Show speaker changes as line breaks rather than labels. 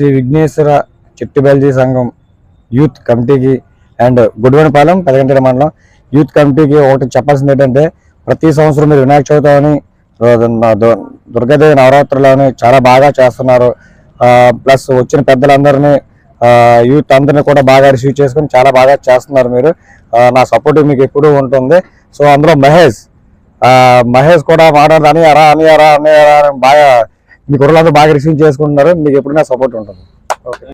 శ్రీ విఘ్నేశ్వర చిట్టిబల్జీ సంఘం యూత్ కమిటీకి అండ్ గుడివెనపాలెం పెదగంటేడ మండలం యూత్ కమిటీకి ఒకటి చెప్పాల్సింది ఏంటంటే, ప్రతి సంవత్సరం మీరు వినాయక చవితి అని దుర్గాదేవి నవరాత్రులని చాలా బాగా చేస్తున్నారు. ప్లస్ వచ్చిన పెద్దలందరినీ యూత్ అందరినీ కూడా బాగా రిసీవ్ చేసుకుని చాలా బాగా చేస్తున్నారు మీరు. నా సపోర్ట్ మీకు ఎప్పుడూ ఉంటుంది. సో అందులో మహేష్ కూడా మాట్లాడుతూ అనియారా బాగా మీ కుర్రలందరూ బాగా రిసీవ్ చేసుకుంటున్నారు. మీకు ఎప్పుడైనా సపోర్ట్ ఉంటుంది. ఓకే.